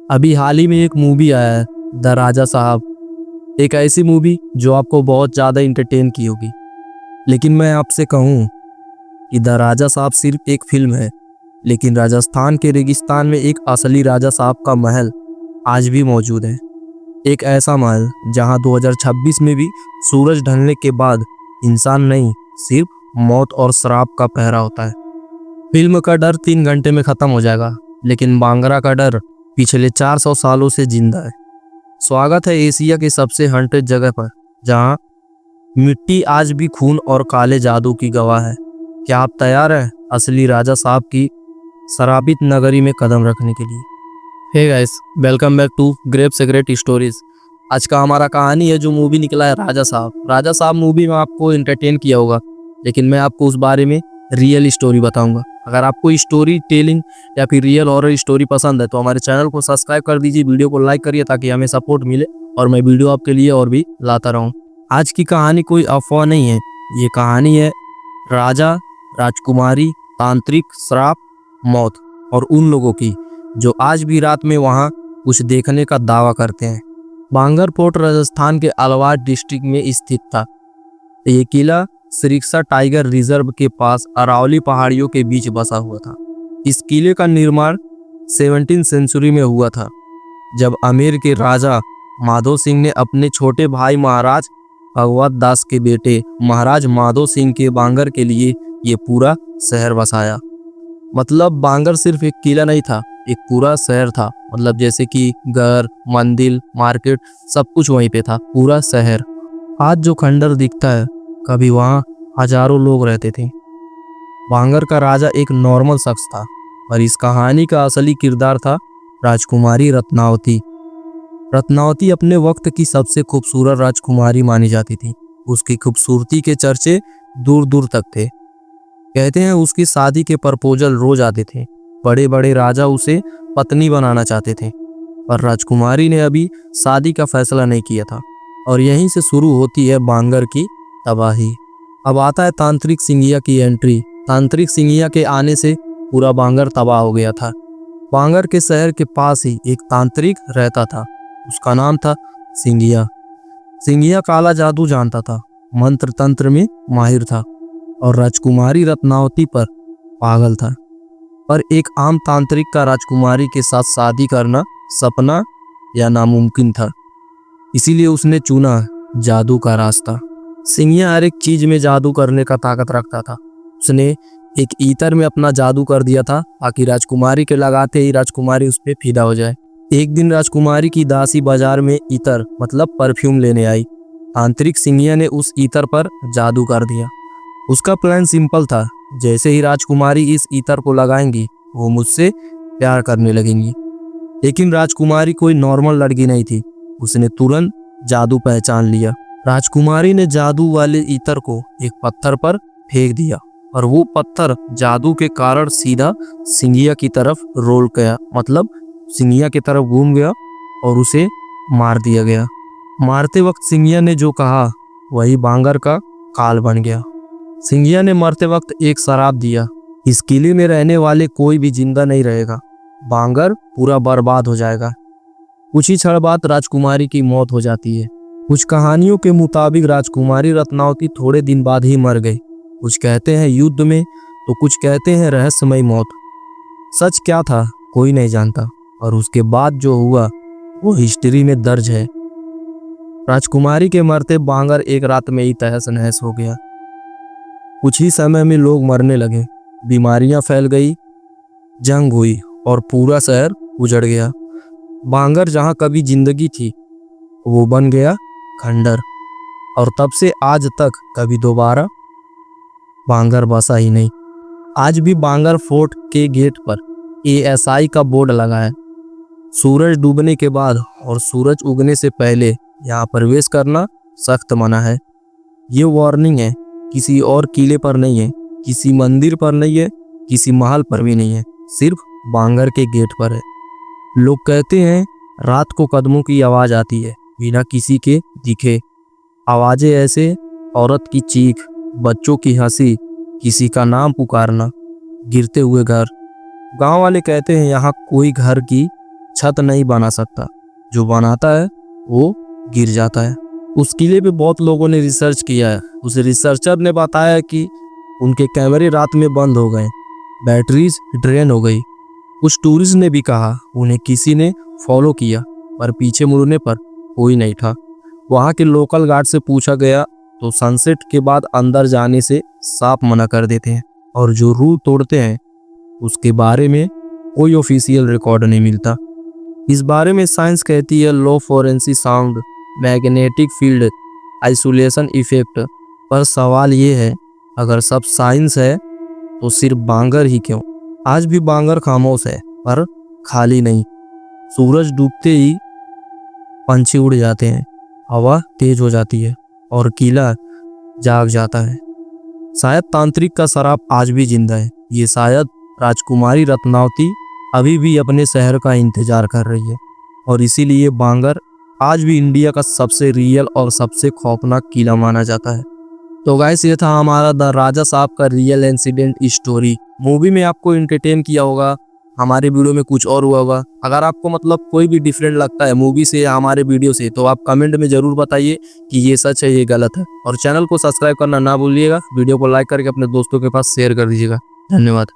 अभी हाल ही में एक मूवी आया है, द राजा साहब। एक ऐसी मूवी जो आपको बहुत ज़्यादा इंटरटेन की होगी। लेकिन मैं आपसे कहूँ कि द राजा साहब सिर्फ एक फिल्म है, लेकिन राजस्थान के रेगिस्तान में एक असली राजा साहब का महल आज भी मौजूद है। एक ऐसा महल जहां 2026 में भी सूरज ढलने के बाद इंसान नहीं, सिर्फ मौत और श्राप का पहरा होता है। फिल्म का डर 3 घंटे में खत्म हो जाएगा, लेकिन बांगरा का डर पिछले 400 सालों से जिंदा है। स्वागत है एशिया के सबसे हॉन्टेड जगह पर, जहां मिट्टी आज भी खून और काले जादू की गवाह है। क्या आप तैयार हैं असली राजा साहब की शराबित नगरी में कदम रखने के लिए? Hey guys, welcome back to grape secret stories. आज का हमारा कहानी है जो मूवी निकला है राजा साहब। राजा साहब मूवी में आपको एंटरटेन किया होगा, लेकिन मैं आपको उस बारे में रियल स्टोरी बताऊंगा। अगर आपको स्टोरी टेलिंग या फिर रियल हॉरर स्टोरी पसंद है तो हमारे चैनल को सब्सक्राइब कर दीजिए, वीडियो को लाइक करिए ताकि हमें सपोर्ट मिले और मैं वीडियो आपके लिए और भी लाता रहूं। आज की कहानी कोई अफवाह नहीं है, ये कहानी है राजा, राजकुमारी, तांत्रिक, श्राप, मौत और उन लोगों की जो आज भी रात में वहां कुछ देखने का दावा करते हैं। बांगर फोर्ट राजस्थान के अलवार डिस्ट्रिक्ट में स्थित था। ये किला सिरसा टाइगर रिजर्व के पास अरावली पहाड़ियों के बीच बसा हुआ था। इस किले का निर्माण 17वीं सेंचुरी में हुआ था, जब अमेर के राजा माधो सिंह ने अपने छोटे भाई महाराज भगवत दास के बेटे महाराज माधो सिंह के बांगर के लिए ये पूरा शहर बसाया। मतलब बांगर सिर्फ एक किला नहीं था, एक पूरा शहर था। मतलब जैसे कि घर, मंदिर, मार्केट, सब कुछ वहीं पे था, पूरा शहर। आज जो खंडर दिखता है, कभी वहाँ हजारों लोग रहते थे। बांगर का राजा एक नॉर्मल शख्स था, और इस कहानी का असली किरदार था राजकुमारी रत्नावती। रत्नावती अपने वक्त की सबसे खूबसूरत राजकुमारी मानी जाती थी। उसकी खूबसूरती के चर्चे दूर दूर तक थे। कहते हैं उसकी शादी के प्रपोजल रोज आते थे। बड़े बड़े राजा उसे पत्नी बनाना चाहते थे, पर राजकुमारी ने अभी शादी का फैसला नहीं किया था। और यहीं से शुरू होती है बांगर की तबाही। अब आता है तांत्रिक सिंघिया की एंट्री। तांत्रिक सिंघिया के आने से पूरा बांगर तबाह हो गया था। बांगर के शहर के पास ही एक तांत्रिक रहता था, उसका नाम था सिंघिया। सिंघिया काला जादू जानता था, मंत्र तंत्र में माहिर था और राजकुमारी रत्नावती पर पागल था। पर एक आम तांत्रिक का राजकुमारी के साथ शादी करना सपना या नामुमकिन था, इसीलिए उसने चुना जादू का रास्ता। सिंघिया हर एक चीज में जादू करने का ताकत रखता था। उसने एक ईतर में अपना जादू कर दिया था ताकि राजकुमारी के लगाते ही राजकुमारी उस पर फिदा हो जाए। एक दिन राजकुमारी की दासी बाजार में ईतर मतलब परफ्यूम लेने आई। तांत्रिक सिंघिया ने उस ईतर पर जादू कर दिया। उसका प्लान सिंपल था, जैसे ही राजकुमारी इस ईतर को लगाएंगी वो मुझसे प्यार करने लगेंगी। लेकिन राजकुमारी कोई नॉर्मल लड़की नहीं थी, उसने तुरंत जादू पहचान लिया। राजकुमारी ने जादू वाले ईतर को एक पत्थर पर फेंक दिया और वो पत्थर जादू के कारण सीधा सिंघिया की तरफ रोल गया, मतलब सिंघिया की तरफ घूम गया और उसे मार दिया गया। मारते वक्त सिंघिया ने जो कहा वही बांगर का काल बन गया। सिंघिया ने मरते वक्त एक श्राप दिया, इस किले में रहने वाले कोई भी जिंदा नहीं रहेगा, बांगर पूरा बर्बाद हो जाएगा। कुछ ही क्षण बाद राजकुमारी की मौत हो जाती है। कुछ कहानियों के मुताबिक राजकुमारी रत्नावती थोड़े दिन बाद ही मर गई। कुछ कहते हैं युद्ध में, तो कुछ कहते हैं रहस्यमय मौत। सच क्या था कोई नहीं जानता, और उसके बाद जो हुआ वो हिस्ट्री में दर्ज है। राजकुमारी के मरते बांगर एक रात में ही तहस नहस हो गया। कुछ ही समय में लोग मरने लगे, बीमारियां फैल गई, जंग हुई और पूरा शहर उजड़ गया। बांगर जहां कभी जिंदगी थी वो बन गया खंडर, और तब से आज तक कभी दोबारा बांगर बसा ही नहीं। आज भी बांगर फोर्ट के गेट पर ASI का बोर्ड लगा है। सूरज डूबने के बाद और सूरज उगने से पहले यहाँ प्रवेश करना सख्त मना है। ये वार्निंग है, किसी और किले पर नहीं है, किसी मंदिर पर नहीं है, किसी महल पर भी नहीं है, सिर्फ बांगर के गेट पर है। लोग कहते हैं रात को कदमों की आवाज आती है बिना किसी के दिखे। आवाजें ऐसे, औरत की चीख, बच्चों की हंसी, किसी का नाम पुकारना, गिरते हुए घर। गांव वाले कहते हैं यहाँ कोई घर की छत नहीं बना सकता, जो बनाता है वो गिर जाता है। उस किले पे बहुत लोगों ने रिसर्च किया है। उस रिसर्चर ने बताया कि उनके कैमरे रात में बंद हो गए, बैटरीज ड्रेन हो गई। कुछ टूरिस्ट ने भी कहा उन्हें किसी ने फॉलो किया, पर पीछे मुड़ने पर कोई नहीं था। वहाँ के लोकल गार्ड से पूछा गया तो सनसेट के बाद अंदर जाने से साफ मना कर देते हैं, और जो रूल तोड़ते हैं उसके बारे में कोई ऑफिशियल रिकॉर्ड नहीं मिलता। इस बारे में साइंस कहती है low forensic sound, magnetic field, isolation effect. पर सवाल ये है, अगर सब साइंस है तो सिर्फ बांगर ही क्यों? आज भी बांगर खामोश है, पर खाली नहीं। सूरज डूबते ही पंछी उड़ जाते हैं, हवा तेज हो जाती है और किला जाग जाता है। शायद तांत्रिक का शराब आज भी जिंदा है। ये शायद राजकुमारी रत्नावती अभी भी अपने शहर का इंतजार कर रही है, और इसीलिए बांगर आज भी इंडिया का सबसे रियल और सबसे खौफनाक किला माना जाता है। तो गाइस, ये था हमारा द राजा साहब का रियल इंसिडेंट स्टोरी। मूवी में आपको एंटरटेन किया होगा, हमारे वीडियो में कुछ और हुआ होगा। अगर आपको मतलब कोई भी डिफरेंट लगता है मूवी से या हमारे वीडियो से, तो आप कमेंट में जरूर बताइए कि ये सच है, ये गलत है। और चैनल को सब्सक्राइब करना ना भूलिएगा। वीडियो को लाइक करके अपने दोस्तों के पास शेयर कर दीजिएगा। धन्यवाद।